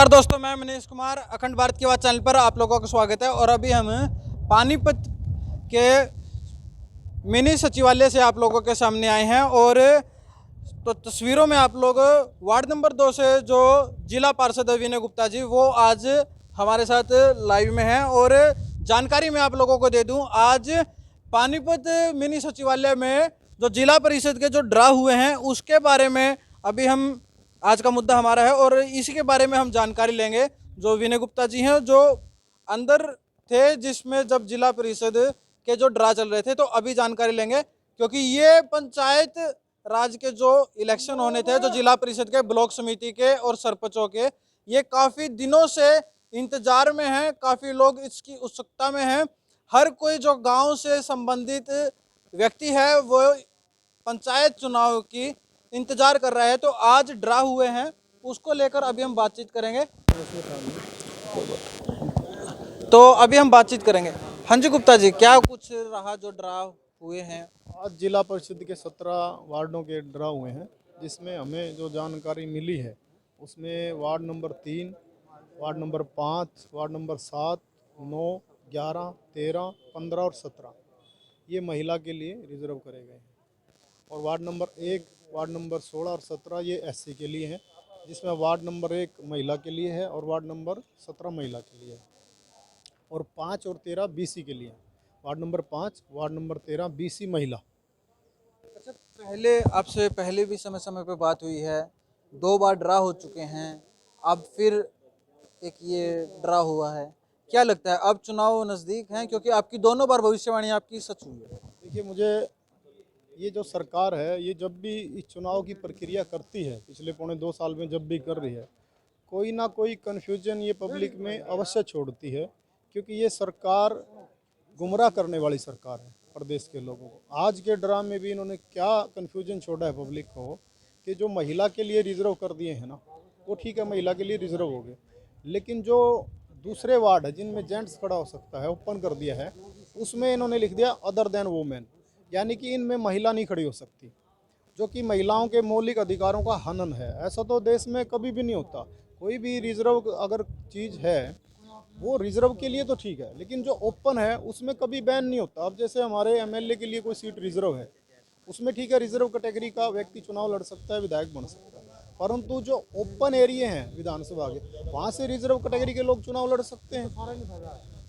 नमस्कार दोस्तों, मैं मनीष कुमार अखंड भारत की आवाज़ चैनल पर आप लोगों का स्वागत है। और अभी हम पानीपत के मिनी सचिवालय से आप लोगों के सामने आए हैं। और तो तस्वीरों में आप लोग वार्ड नंबर 2 से जो जिला पार्षद विनय गुप्ता जी, वो आज हमारे साथ लाइव में हैं। और जानकारी मैं आप लोगों को दे दूं, आज पानीपत मिनी सचिवालय में जो जिला परिषद के जो ड्रा हुए हैं उसके बारे में अभी हम, आज का मुद्दा हमारा है और इसी के बारे में हम जानकारी लेंगे। जो विनय गुप्ता जी हैं, जो अंदर थे जिसमें जब जिला परिषद के जो ड्रा चल रहे थे, तो अभी जानकारी लेंगे। क्योंकि ये पंचायत राज के जो इलेक्शन होने थे, जो जिला परिषद के, ब्लॉक समिति के और सरपंचों के, ये काफ़ी दिनों से इंतजार में हैं। काफ़ी लोग इसकी उत्सुकता में हैं। हर कोई जो गांव से संबंधित व्यक्ति है वो पंचायत चुनाव की इंतजार कर रहा है। तो आज ड्रा हुए हैं, उसको लेकर अभी हम बातचीत करेंगे। हाँ जी गुप्ता जी, क्या कुछ रहा जो ड्रा हुए हैं? आज जिला परिषद के 17 वार्डों के ड्रा हुए हैं, जिसमें हमें जो जानकारी मिली है उसमें ward number 3, ward number 5, ward number 7, 9, 11, 13, 15 और 17 ये महिला के लिए रिजर्व करे गए हैं। और वार्ड नंबर 1, वार्ड नंबर 16 और 17 ये एससी के लिए हैं, जिसमें वार्ड नंबर 1 महिला के लिए है और वार्ड नंबर 17 महिला के लिए है। और 5 और 13 बीसी के लिए, ward number 5, ward number 13 BC महिला। अच्छा, पहले आपसे पहले भी समय समय पे बात हुई है, 2 बार ड्रा हो चुके हैं, अब फिर एक ये ड्रा हुआ है। क्या लगता है अब चुनाव नज़दीक हैं? क्योंकि आपकी दोनों बार भविष्यवाणी आपकी सच हुई है। देखिए, मुझे ये जो सरकार है, ये जब भी इस चुनाव की प्रक्रिया करती है, पिछले पौने 2 साल में जब भी कर रही है, कोई ना कोई कन्फ्यूजन ये पब्लिक में अवश्य छोड़ती है। क्योंकि ये सरकार गुमराह करने वाली सरकार है प्रदेश के लोगों को। आज के ड्रा में भी इन्होंने क्या कन्फ्यूजन छोड़ा है पब्लिक को, कि जो महिला के लिए रिजर्व कर दिए हैं ना, वो ठीक है, महिला के लिए रिजर्व हो गए, लेकिन जो दूसरे वार्ड है जिनमें जेंट्स खड़ा हो सकता है, ओपन कर दिया है, उसमें इन्होंने लिख दिया अदर देन वुमेन, यानी कि इनमें महिला नहीं खड़ी हो सकती, जो कि महिलाओं के मौलिक अधिकारों का हनन है। ऐसा तो देश में कभी भी नहीं होता। कोई भी रिजर्व अगर चीज़ है वो रिजर्व के लिए तो ठीक है, लेकिन जो ओपन है उसमें कभी बैन नहीं होता। अब जैसे हमारे एमएलए के लिए कोई सीट रिजर्व है, उसमें ठीक है, रिजर्व कैटेगरी का व्यक्ति चुनाव लड़ सकता है, विधायक बन सकता है। परंतु जो ओपन एरिया हैं विधानसभा के, वहाँ से रिजर्व कैटेगरी के लोग चुनाव लड़ सकते हैं।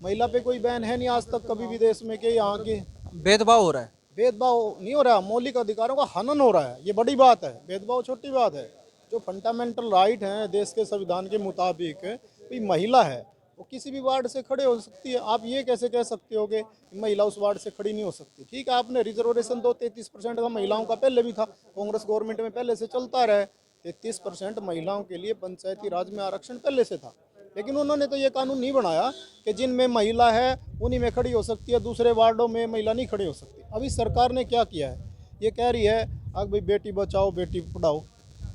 महिला पे कोई बैन है नहीं आज तक कभी भी देश में, कि यहाँ के भेदभाव हो रहा है? भेदभाव नहीं हो रहा, मौलिक अधिकारों का हनन हो रहा है, ये बड़ी बात है। भेदभाव छोटी बात है। जो फंडामेंटल राइट हैं देश के संविधान के मुताबिक, कोई महिला है वो किसी भी वार्ड से खड़े हो सकती है। आप ये कैसे कह सकते हो कि महिला उस वार्ड से खड़ी नहीं हो सकती? ठीक है, आपने रिजर्वेशन दो, 33% का महिलाओं का पहले भी था, कांग्रेस गवर्नमेंट में पहले से चलता रहा है। 33% महिलाओं के लिए पंचायती राज में आरक्षण पहले से था, लेकिन उन्होंने तो ये कानून नहीं बनाया कि जिनमें महिला है उन्हीं में खड़ी हो सकती है, दूसरे वार्डों में महिला नहीं खड़ी हो सकती। अभी सरकार ने क्या किया है, ये कह रही है अब भाई बेटी बचाओ बेटी पढ़ाओ।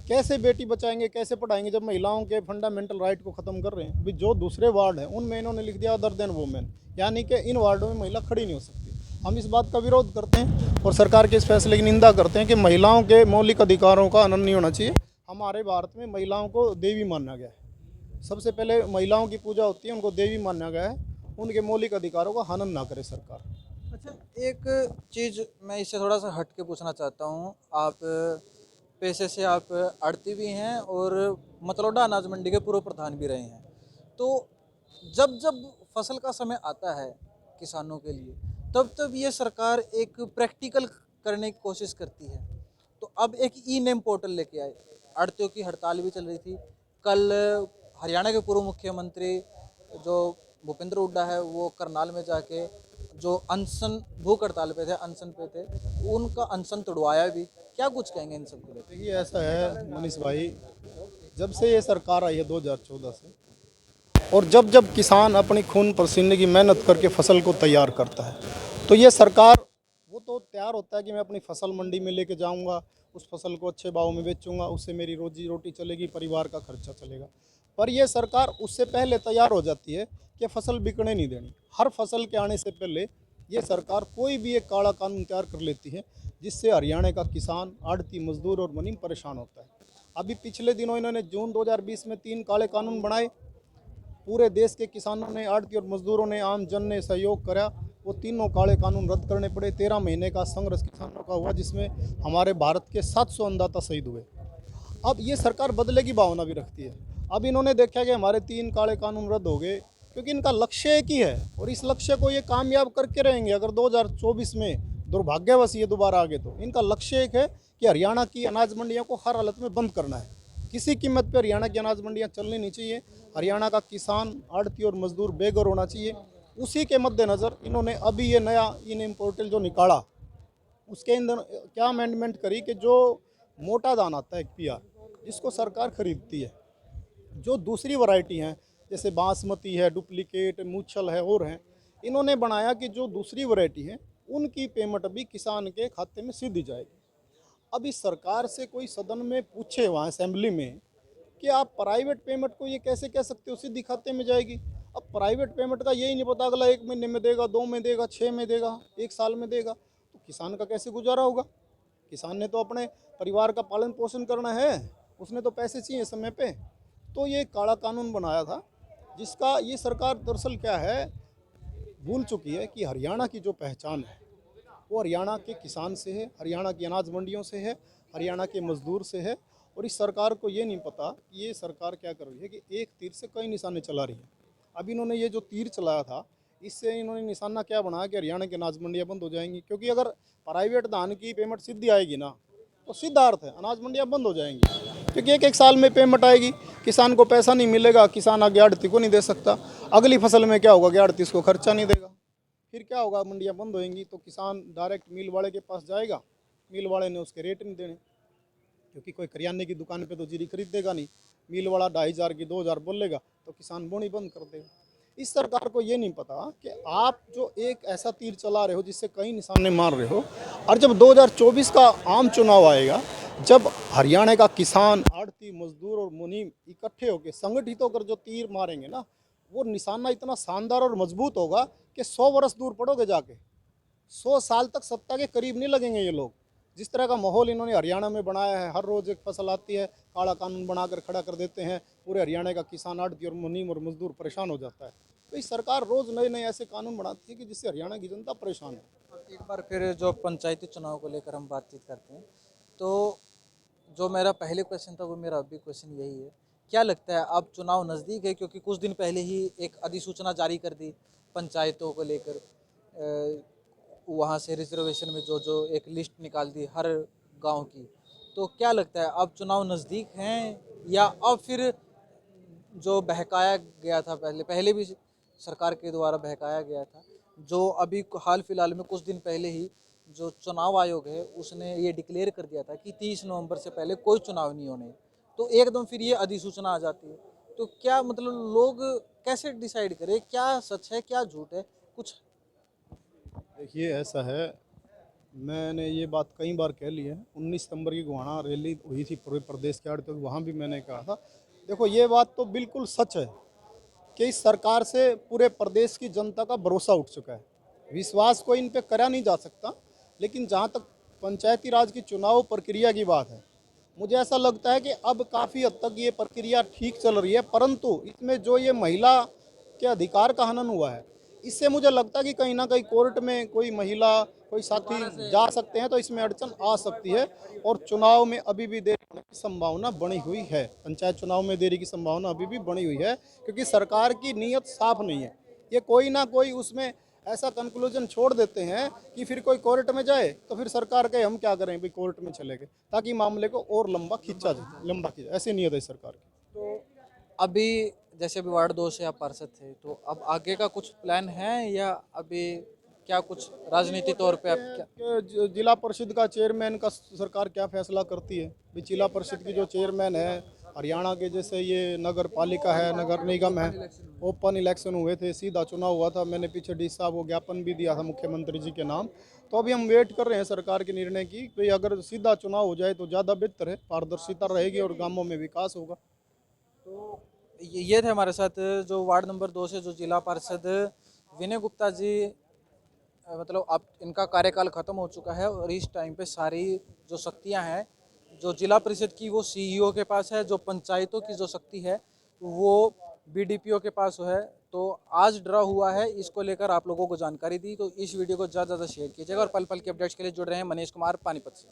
कैसे बेटी बचाएंगे, कैसे पढ़ाएंगे, जब महिलाओं के फंडामेंटल राइट को ख़त्म कर रहे हैं। अभी जो दूसरे वार्ड हैं उनमें इन्होंने लिख दिया अदर देन वुमेन, यानी कि इन वार्डों में महिला खड़ी नहीं हो सकती। हम इस बात का विरोध करते हैं और सरकार के इस फैसले की निंदा करते हैं कि महिलाओं के मौलिक अधिकारों का हनन नहीं होना चाहिए। हमारे भारत में महिलाओं को देवी माना गया है, सबसे पहले महिलाओं की पूजा होती है, उनको देवी माना गया है। उनके मौलिक अधिकारों का हनन ना करे सरकार। अच्छा, एक चीज़ मैं इससे थोड़ा सा हट के पूछना चाहता हूँ। आप पेशे से आप आड़ती भी हैं और मतलौडा अनाज मंडी के पूर्व प्रधान भी रहे हैं। तो जब जब फसल का समय आता है किसानों के लिए, तब तब ये सरकार एक प्रैक्टिकल करने की कोशिश करती है। तो अब एक ई नेम पोर्टल लेके आए। आड़तियों की हड़ताल भी चल रही थी। कल हरियाणा के पूर्व मुख्यमंत्री जो भूपेंद्र हुड्डा है, वो करनाल में जाके जो अनशन भूख हड़ताल पे थे, अनशन पे थे, उनका अनशन तोड़वाया भी। क्या कुछ कहेंगे इन सब को लेकर? देखिए, ऐसा है मनीष भाई, जब से ये सरकार आई है 2014 से, और जब जब किसान अपनी खून पसीने की मेहनत करके फसल को तैयार करता है, तो ये सरकार वो तो तैयार होता है कि मैं अपनी फसल मंडी में लेके जाऊंगा, उस फसल को अच्छे भाव में बेचूंगा, उससे मेरी रोजी रोटी चलेगी, परिवार का खर्चा चलेगा। पर यह सरकार उससे पहले तैयार हो जाती है कि फसल बिकने नहीं देनी। हर फसल के आने से पहले ये सरकार कोई भी एक काला कानून तैयार कर लेती है, जिससे हरियाणा का किसान, आड़ती, मजदूर और मुनीम परेशान होता है। अभी पिछले दिनों इन्होंने जून 2020 में 3 काले कानून बनाए। पूरे देश के किसानों ने, आड़ती और मजदूरों ने, आम जन ने सहयोग करा। वो तीनों काले कानून रद्द करने पड़े। 13 महीने का संघर्ष किसानों का हुआ, जिसमें हमारे भारत के 700 अन्नदाता शहीद हुए। अब ये सरकार बदले की भावना भी रखती है। अब इन्होंने देखा कि हमारे 3 काले कानून रद्द हो गए, क्योंकि इनका लक्ष्य एक ही है और इस लक्ष्य को ये कामयाब करके रहेंगे। अगर 2024 में दुर्भाग्यवश ये दोबारा आ गए तो इनका लक्ष्य एक है कि हरियाणा की अनाज मंडियों को हर हालत में बंद करना है। किसी कीमत पर हरियाणा की अनाज मंडियाँ चलनी नहीं चाहिए। हरियाणा का किसान, आड़ती और मजदूर बेघर होना चाहिए। उसी के मद्देनज़र इन्होंने अभी ये नया ई नेम पोर्टल जो निकाला, उसके अंदर क्या अमेंडमेंट करी कि जो मोटा दाना आता है, एक पीआर, जिसको सरकार खरीदती है, जो दूसरी वैरायटी हैं जैसे बासमती है, डुप्लीकेट, मूछल है और हैं, इन्होंने बनाया कि जो दूसरी वैरायटी है उनकी पेमेंट भी किसान के खाते में सीधी जाएगी। अब इस सरकार से कोई सदन में पूछे वहाँ असेंबली में कि आप प्राइवेट पेमेंट को ये कैसे कह सकते हो सीधी खाते में जाएगी। अब प्राइवेट पेमेंट का यही नहीं पता, अगला 1 महीने में देगा, 2 में देगा, 6 में देगा, 1 साल में देगा, तो किसान का कैसे गुजारा होगा। किसान ने तो अपने परिवार का पालन पोषण करना है, उसने तो पैसे चाहिए समय पे। तो ये काला कानून बनाया था, जिसका ये सरकार दरअसल क्या है, भूल चुकी है कि हरियाणा की जो पहचान है वो हरियाणा के किसान से है, हरियाणा की अनाज मंडियों से है, हरियाणा के मजदूर से है। और इस सरकार को ये नहीं पता कि ये सरकार क्या कर रही है कि एक तीर से कई निशाने चला रही है। अब इन्होंने ये जो तीर चलाया था, इससे इन्होंने निशाना क्या बनाया कि हरियाणा की अनाज मंडियाँ बंद हो जाएंगी, क्योंकि अगर प्राइवेट धान की पेमेंट सीधी आएगी ना, तो सीधा अर्थ है अनाज मंडियाँ बंद हो जाएंगी, क्योंकि एक साल में पेमेंट आएगी, किसान को पैसा नहीं मिलेगा, किसान आगे आड़ती को नहीं दे सकता। अगली फसल में क्या होगा कि आड़ती इसको खर्चा नहीं देगा, फिर क्या होगा, मंडियाँ बंद होएंगी तो किसान डायरेक्ट मिल वाले के पास जाएगा, मिल वाले ने उसके रेट नहीं देने, क्योंकि कोई करियाने की दुकान पे तो जीरी खरीदेगा नहीं। मिल वाला 2500 की 2000 बोलेगा तो किसान बोनी बंद कर देगा। इस सरकार को ये नहीं पता कि आप जो एक ऐसा तीर चला रहे हो जिससे कई निशाने मार रहे हो, और जब 2024 का आम चुनाव आएगा, जब हरियाणा का किसान, आड़ती, मजदूर और मुनीम इकट्ठे होकर संगठित होकर जो तीर मारेंगे ना, वो निशाना इतना शानदार और मजबूत होगा कि 100 वर्ष दूर पड़ोगे जाके, 100 साल तक सत्ता के करीब नहीं लगेंगे ये लोग। जिस तरह का माहौल इन्होंने हरियाणा में बनाया है, हर रोज़ एक फसल आती है, काला कानून बनाकर खड़ा कर देते हैं, पूरे हरियाणा का किसान, आड़ती और मुनीम और मजदूर परेशान हो जाता है। तो इस सरकार रोज़ नए नए ऐसे कानून बनाती है कि जिससे हरियाणा की जनता परेशान है। एक बार फिर जो पंचायती चुनाव को लेकर हम बातचीत करते हैं, तो जो मेरा पहले क्वेश्चन था वो मेरा अभी क्वेश्चन यही है, क्या लगता है अब चुनाव नज़दीक है, क्योंकि कुछ दिन पहले ही एक अधिसूचना जारी कर दी पंचायतों को लेकर, वहाँ से रिजर्वेशन में जो जो एक लिस्ट निकाल दी हर गांव की, तो क्या लगता है अब चुनाव नज़दीक हैं या अब फिर जो बहकाया गया था पहले भी सरकार के द्वारा बहकाया गया था, जो अभी हाल फिलहाल में कुछ दिन पहले ही जो चुनाव आयोग है उसने ये डिक्लेयर कर दिया था कि 30 नवंबर से पहले कोई चुनाव नहीं होने, तो एकदम फिर ये अधिसूचना आ जाती है, तो क्या मतलब लोग कैसे डिसाइड करें क्या सच है क्या झूठ है कुछ। देखिए ऐसा है, मैंने ये बात कई बार कह ली है। 19 सितंबर की गोहाना रैली हुई थी पूरे प्रदेश के आड़े, तो वहाँ भी मैंने कहा था, देखो ये बात तो बिल्कुल सच है कि इस सरकार से पूरे प्रदेश की जनता का भरोसा उठ चुका है। विश्वास को इन पे करा नहीं जा सकता। लेकिन जहाँ तक पंचायती राज की चुनाव प्रक्रिया की बात है, मुझे ऐसा लगता है कि अब काफ़ी हद तक ये प्रक्रिया ठीक चल रही है, परंतु इसमें जो ये महिला के अधिकार का हनन हुआ है, इससे मुझे लगता है कि कहीं ना कहीं कोर्ट में कोई महिला, कोई साथी जा सकते हैं, तो इसमें अड़चन आ सकती है। और चुनाव में अभी भी देरी होने की संभावना बनी हुई है, पंचायत चुनाव में देरी की संभावना अभी भी बनी हुई है, क्योंकि सरकार की नीयत साफ नहीं है। ये कोई ना कोई उसमें ऐसा कंक्लूजन छोड़ देते हैं कि फिर कोई कोर्ट में जाए तो फिर सरकार के हम क्या करें, भाई कोर्ट में चले गए, ताकि मामले को और लंबा खींचा जाए, ऐसी नीयत है सरकार की। तो अभी जैसे अभी वार्ड 2 से आप पार्षद थे, तो अब आगे का कुछ प्लान है या अभी क्या कुछ राजनीति तौर पे आप क्या। कि जिला परिषद का चेयरमैन का सरकार क्या फैसला करती है। भी जिला परिषद की जो चेयरमैन है, हरियाणा के जैसे ये नगर पालिका है, नगर निगम है, ओपन इलेक्शन हुए थे, सीधा चुनाव हुआ था। मैंने पीछे डी साहब को ज्ञापन भी दिया था मुख्यमंत्री जी के नाम। तो अभी हम वेट कर रहे हैं सरकार के निर्णय की, भाई अगर सीधा चुनाव हो जाए तो ज़्यादा बेहतर है, पारदर्शिता रहेगी और गाँवों में विकास होगा। तो ये थे हमारे साथ जो वार्ड नंबर 2 से जो जिला पार्षद विनय गुप्ता जी, मतलब अब इनका कार्यकाल ख़त्म हो चुका है और इस टाइम पे सारी जो शक्तियां हैं जो जिला परिषद की वो सीईओ के पास है, जो पंचायतों की जो शक्ति है वो बीडीपीओ के पास है। तो आज ड्रा हुआ है, इसको लेकर आप लोगों को जानकारी दी। तो इस वीडियो को ज़्यादा से ज़्यादा शेयर कीजिएगा और पल पल के अपडेट्स के लिए जुड़ रहे हैं। मनीष कुमार, पानीपत से।